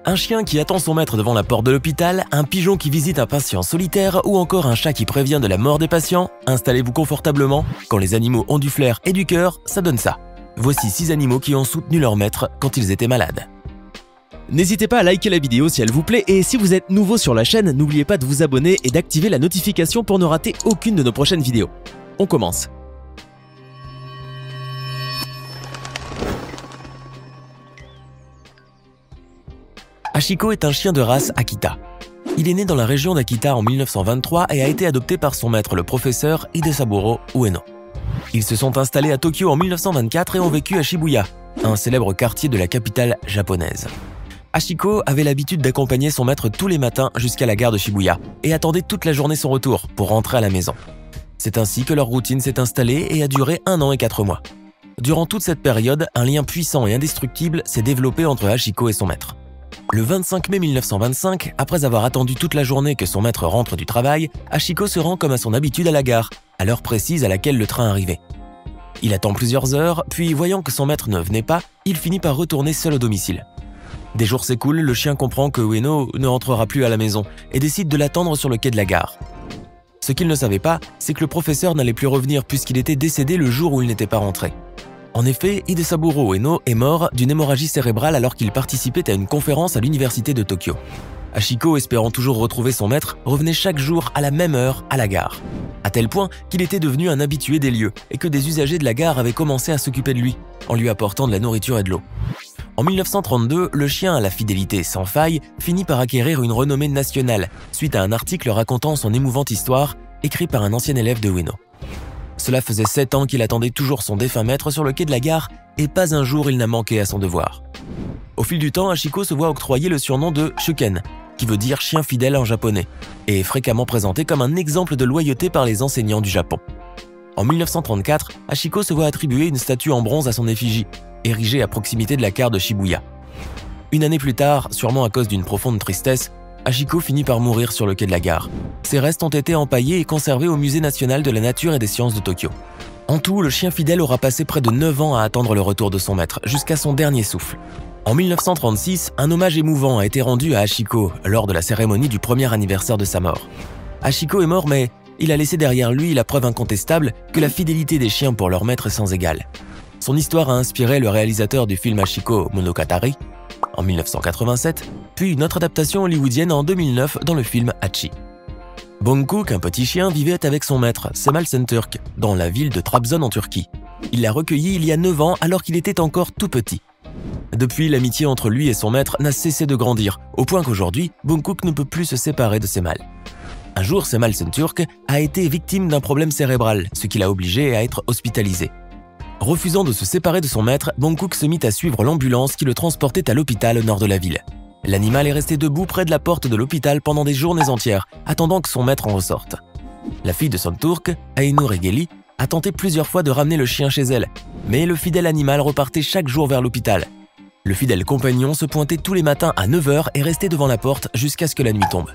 Un chien qui attend son maître devant la porte de l'hôpital, un pigeon qui visite un patient solitaire ou encore un chat qui prévient de la mort des patients, installez-vous confortablement. Quand les animaux ont du flair et du cœur, ça donne ça. Voici 6 animaux qui ont soutenu leur maître quand ils étaient malades. N'hésitez pas à liker la vidéo si elle vous plaît et si vous êtes nouveau sur la chaîne, n'oubliez pas de vous abonner et d'activer la notification pour ne rater aucune de nos prochaines vidéos. On commence. Hachiko est un chien de race Akita. Il est né dans la région d'Akita en 1923 et a été adopté par son maître, le professeur Hidesaburo Ueno. Ils se sont installés à Tokyo en 1924 et ont vécu à Shibuya, un célèbre quartier de la capitale japonaise. Hachiko avait l'habitude d'accompagner son maître tous les matins jusqu'à la gare de Shibuya et attendait toute la journée son retour pour rentrer à la maison. C'est ainsi que leur routine s'est installée et a duré 1 an et 4 mois. Durant toute cette période, un lien puissant et indestructible s'est développé entre Hachiko et son maître. Le 25 mai 1925, après avoir attendu toute la journée que son maître rentre du travail, Hachiko se rend comme à son habitude à la gare, à l'heure précise à laquelle le train arrivait. Il attend plusieurs heures, puis voyant que son maître ne venait pas, il finit par retourner seul au domicile. Des jours s'écoulent, le chien comprend que Ueno ne rentrera plus à la maison et décide de l'attendre sur le quai de la gare. Ce qu'il ne savait pas, c'est que le professeur n'allait plus revenir puisqu'il était décédé le jour où il n'était pas rentré. En effet, Hidesaburo Ueno est mort d'une hémorragie cérébrale alors qu'il participait à une conférence à l'université de Tokyo. Hachiko, espérant toujours retrouver son maître, revenait chaque jour à la même heure à la gare. À tel point qu'il était devenu un habitué des lieux et que des usagers de la gare avaient commencé à s'occuper de lui, en lui apportant de la nourriture et de l'eau. En 1932, le chien à la fidélité sans faille finit par acquérir une renommée nationale suite à un article racontant son émouvante histoire écrit par un ancien élève de Ueno. Cela faisait 7 ans qu'il attendait toujours son défunt maître sur le quai de la gare et pas un jour il n'a manqué à son devoir. Au fil du temps, Hachiko se voit octroyer le surnom de Shuken, qui veut dire chien fidèle en japonais, et est fréquemment présenté comme un exemple de loyauté par les enseignants du Japon. En 1934, Hachiko se voit attribuer une statue en bronze à son effigie, érigée à proximité de la gare de Shibuya. Une année plus tard, sûrement à cause d'une profonde tristesse, Hachiko finit par mourir sur le quai de la gare. Ses restes ont été empaillés et conservés au Musée national de la nature et des sciences de Tokyo. En tout, le chien fidèle aura passé près de 9 ans à attendre le retour de son maître, jusqu'à son dernier souffle. En 1936, un hommage émouvant a été rendu à Hachiko lors de la cérémonie du premier anniversaire de sa mort. Hachiko est mort, mais il a laissé derrière lui la preuve incontestable que la fidélité des chiens pour leur maître est sans égal. Son histoire a inspiré le réalisateur du film Hachiko Monogatari en 1987, puis une autre adaptation hollywoodienne en 2009 dans le film Hachi. Bangkok, un petit chien, vivait avec son maître, Cemal Şentürk, dans la ville de Trabzon en Turquie. Il l'a recueilli il y a 9 ans alors qu'il était encore tout petit. Depuis, l'amitié entre lui et son maître n'a cessé de grandir, au point qu'aujourd'hui, Bangkok ne peut plus se séparer de Cemal. Un jour, Cemal Şentürk a été victime d'un problème cérébral, ce qui l'a obligé à être hospitalisé. Refusant de se séparer de son maître, Bangkok se mit à suivre l'ambulance qui le transportait à l'hôpital au nord de la ville. L'animal est resté debout près de la porte de l'hôpital pendant des journées entières, attendant que son maître en ressorte. La fille de Şentürk, Ainur Regeli, a tenté plusieurs fois de ramener le chien chez elle, mais le fidèle animal repartait chaque jour vers l'hôpital. Le fidèle compagnon se pointait tous les matins à 9 h et restait devant la porte jusqu'à ce que la nuit tombe.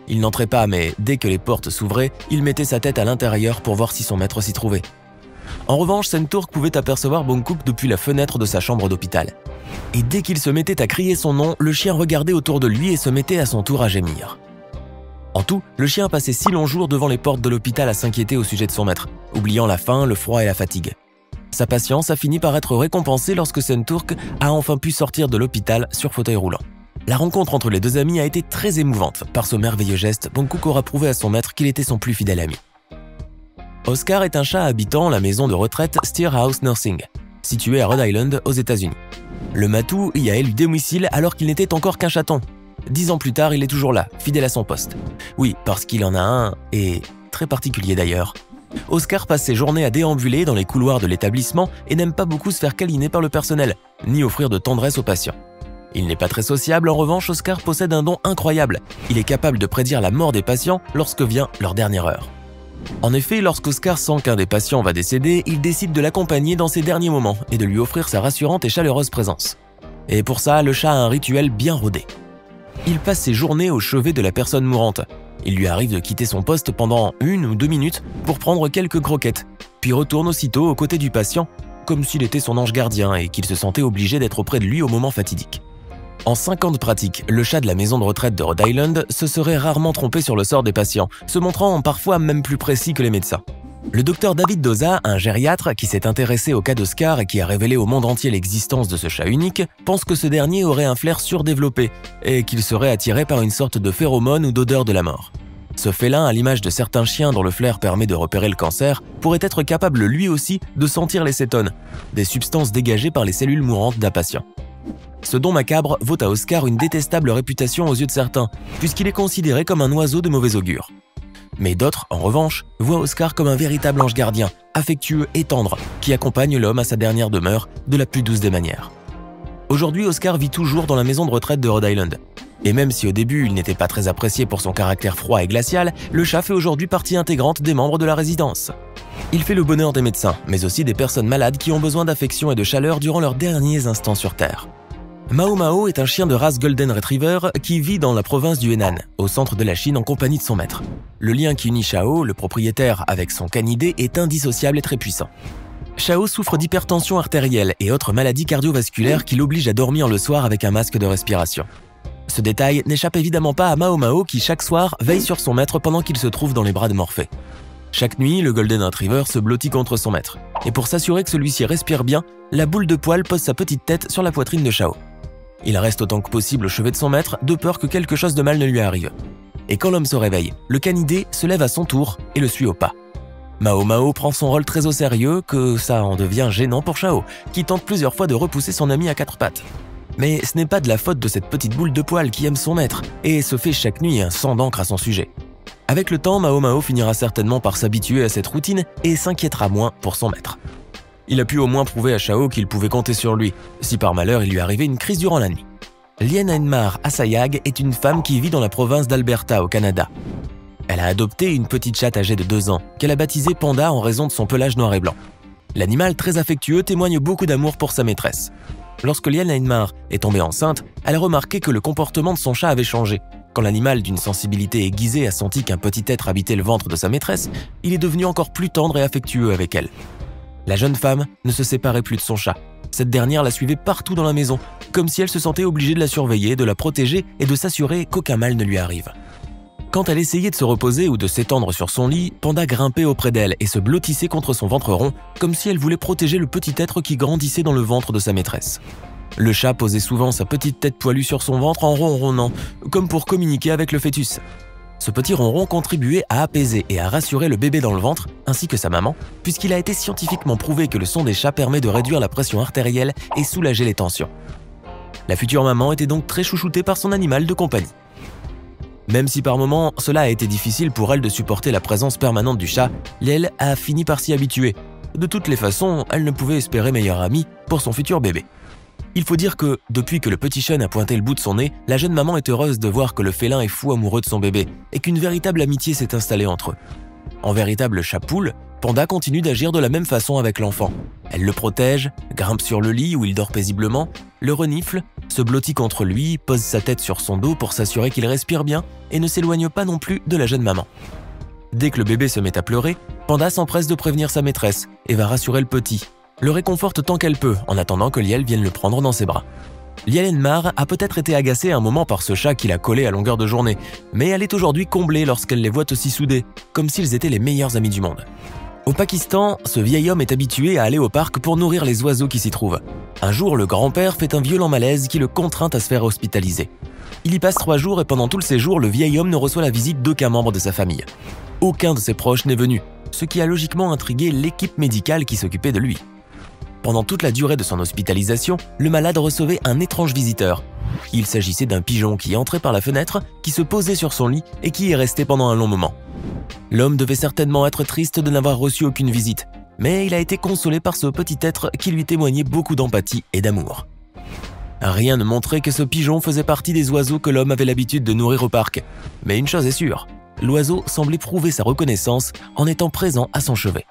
Il n'entrait pas, mais dès que les portes s'ouvraient, il mettait sa tête à l'intérieur pour voir si son maître s'y trouvait. En revanche, Şentürk pouvait apercevoir Bangkok depuis la fenêtre de sa chambre d'hôpital. Et dès qu'il se mettait à crier son nom, le chien regardait autour de lui et se mettait à son tour à gémir. En tout, le chien a passé 6 longs jours devant les portes de l'hôpital à s'inquiéter au sujet de son maître, oubliant la faim, le froid et la fatigue. Sa patience a fini par être récompensée lorsque Şentürk a enfin pu sortir de l'hôpital sur fauteuil roulant. La rencontre entre les deux amis a été très émouvante. Par ce merveilleux geste, Bangkok aura prouvé à son maître qu'il était son plus fidèle ami. Oscar est un chat habitant la maison de retraite Steerhouse Nursing, située à Rhode Island aux États-Unis. Le matou y a élu domicile alors qu'il n'était encore qu'un chaton. 10 ans plus tard, il est toujours là, fidèle à son poste. Oui, parce qu'il en a un, et très particulier d'ailleurs. Oscar passe ses journées à déambuler dans les couloirs de l'établissement et n'aime pas beaucoup se faire câliner par le personnel, ni offrir de tendresse aux patients. Il n'est pas très sociable, en revanche, Oscar possède un don incroyable. Il est capable de prédire la mort des patients lorsque vient leur dernière heure. En effet, lorsqu'Oscar sent qu'un des patients va décéder, il décide de l'accompagner dans ses derniers moments et de lui offrir sa rassurante et chaleureuse présence. Et pour ça, le chat a un rituel bien rodé. Il passe ses journées au chevet de la personne mourante. Il lui arrive de quitter son poste pendant 1 ou 2 minutes pour prendre quelques croquettes, puis retourne aussitôt aux côtés du patient, comme s'il était son ange gardien et qu'il se sentait obligé d'être auprès de lui au moment fatidique. En 5 ans de pratique, le chat de la maison de retraite de Rhode Island se serait rarement trompé sur le sort des patients, se montrant parfois même plus précis que les médecins. Le docteur David Doza, un gériatre qui s'est intéressé au cas d'Oscar et qui a révélé au monde entier l'existence de ce chat unique, pense que ce dernier aurait un flair surdéveloppé et qu'il serait attiré par une sorte de phéromone ou d'odeur de la mort. Ce félin, à l'image de certains chiens dont le flair permet de repérer le cancer, pourrait être capable lui aussi de sentir les cétones, des substances dégagées par les cellules mourantes d'un patient. Ce don macabre vaut à Oscar une détestable réputation aux yeux de certains, puisqu'il est considéré comme un oiseau de mauvais augure. Mais d'autres, en revanche, voient Oscar comme un véritable ange gardien, affectueux et tendre, qui accompagne l'homme à sa dernière demeure de la plus douce des manières. Aujourd'hui, Oscar vit toujours dans la maison de retraite de Rhode Island. Et même si au début il n'était pas très apprécié pour son caractère froid et glacial, le chat fait aujourd'hui partie intégrante des membres de la résidence. Il fait le bonheur des médecins, mais aussi des personnes malades qui ont besoin d'affection et de chaleur durant leurs derniers instants sur Terre. Mao Mao est un chien de race Golden Retriever qui vit dans la province du Henan, au centre de la Chine en compagnie de son maître. Le lien qui unit Chao, le propriétaire, avec son canidé est indissociable et très puissant. Chao souffre d'hypertension artérielle et autres maladies cardiovasculaires qui l'obligent à dormir le soir avec un masque de respiration. Ce détail n'échappe évidemment pas à Mao Mao qui chaque soir veille sur son maître pendant qu'il se trouve dans les bras de Morphée. Chaque nuit, le Golden Retriever se blottit contre son maître. Et pour s'assurer que celui-ci respire bien, la boule de poil pose sa petite tête sur la poitrine de Chao. Il reste autant que possible au chevet de son maître, de peur que quelque chose de mal ne lui arrive. Et quand l'homme se réveille, le canidé se lève à son tour et le suit au pas. Mao Mao prend son rôle très au sérieux que ça en devient gênant pour Chao, qui tente plusieurs fois de repousser son ami à quatre pattes. Mais ce n'est pas de la faute de cette petite boule de poil qui aime son maître et se fait chaque nuit un sang d'encre à son sujet. Avec le temps, Mao Mao finira certainement par s'habituer à cette routine et s'inquiétera moins pour son maître. Il a pu au moins prouver à Chao qu'il pouvait compter sur lui, si par malheur il lui arrivait une crise durant la nuit. Lien Enmar Assayag est une femme qui vit dans la province d'Alberta, au Canada. Elle a adopté une petite chatte âgée de 2 ans, qu'elle a baptisée Panda en raison de son pelage noir et blanc. L'animal très affectueux témoigne beaucoup d'amour pour sa maîtresse. Lorsque Lien Enmar est tombée enceinte, elle a remarqué que le comportement de son chat avait changé. Quand l'animal d'une sensibilité aiguisée a senti qu'un petit être habitait le ventre de sa maîtresse, il est devenu encore plus tendre et affectueux avec elle. La jeune femme ne se séparait plus de son chat. Cette dernière la suivait partout dans la maison, comme si elle se sentait obligée de la surveiller, de la protéger et de s'assurer qu'aucun mal ne lui arrive. Quand elle essayait de se reposer ou de s'étendre sur son lit, Panda grimpait auprès d'elle et se blottissait contre son ventre rond, comme si elle voulait protéger le petit être qui grandissait dans le ventre de sa maîtresse. Le chat posait souvent sa petite tête poilue sur son ventre en ronronnant, comme pour communiquer avec le fœtus. Ce petit ronron contribuait à apaiser et à rassurer le bébé dans le ventre, ainsi que sa maman, puisqu'il a été scientifiquement prouvé que le son des chats permet de réduire la pression artérielle et soulager les tensions. La future maman était donc très chouchoutée par son animal de compagnie. Même si par moments, cela a été difficile pour elle de supporter la présence permanente du chat, Liel a fini par s'y habituer. De toutes les façons, elle ne pouvait espérer meilleur ami pour son futur bébé. Il faut dire que, depuis que le petit chêne a pointé le bout de son nez, la jeune maman est heureuse de voir que le félin est fou amoureux de son bébé et qu'une véritable amitié s'est installée entre eux. En véritable chat-poule, Panda continue d'agir de la même façon avec l'enfant. Elle le protège, grimpe sur le lit où il dort paisiblement, le renifle, se blottit contre lui, pose sa tête sur son dos pour s'assurer qu'il respire bien et ne s'éloigne pas non plus de la jeune maman. Dès que le bébé se met à pleurer, Panda s'empresse de prévenir sa maîtresse et va rassurer le petit, le réconforte tant qu'elle peut en attendant que Liel vienne le prendre dans ses bras. Liel Enmar a peut-être été agacée un moment par ce chat qui l'a collé à longueur de journée, mais elle est aujourd'hui comblée lorsqu'elle les voit aussi soudés, comme s'ils étaient les meilleurs amis du monde. Au Pakistan, ce vieil homme est habitué à aller au parc pour nourrir les oiseaux qui s'y trouvent. Un jour, le grand-père fait un violent malaise qui le contraint à se faire hospitaliser. Il y passe 3 jours et pendant tout le séjour, le vieil homme ne reçoit la visite d'aucun membre de sa famille. Aucun de ses proches n'est venu, ce qui a logiquement intrigué l'équipe médicale qui s'occupait de lui. Pendant toute la durée de son hospitalisation, le malade recevait un étrange visiteur. Il s'agissait d'un pigeon qui entrait par la fenêtre, qui se posait sur son lit et qui y restait pendant un long moment. L'homme devait certainement être triste de n'avoir reçu aucune visite, mais il a été consolé par ce petit être qui lui témoignait beaucoup d'empathie et d'amour. Rien ne montrait que ce pigeon faisait partie des oiseaux que l'homme avait l'habitude de nourrir au parc. Mais une chose est sûre, l'oiseau semblait prouver sa reconnaissance en étant présent à son chevet.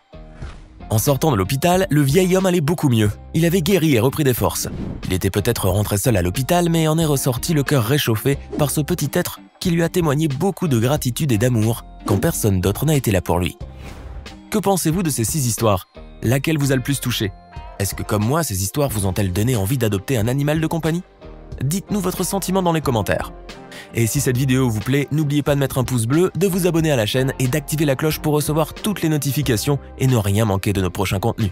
En sortant de l'hôpital, le vieil homme allait beaucoup mieux. Il avait guéri et repris des forces. Il était peut-être rentré seul à l'hôpital, mais en est ressorti le cœur réchauffé par ce petit être qui lui a témoigné beaucoup de gratitude et d'amour quand personne d'autre n'a été là pour lui. Que pensez-vous de ces 6 histoires? Laquelle vous a le plus touché? Est-ce que comme moi, ces histoires vous ont-elles donné envie d'adopter un animal de compagnie? Dites-nous votre sentiment dans les commentaires. Et si cette vidéo vous plaît, n'oubliez pas de mettre un pouce bleu, de vous abonner à la chaîne et d'activer la cloche pour recevoir toutes les notifications et ne rien manquer de nos prochains contenus.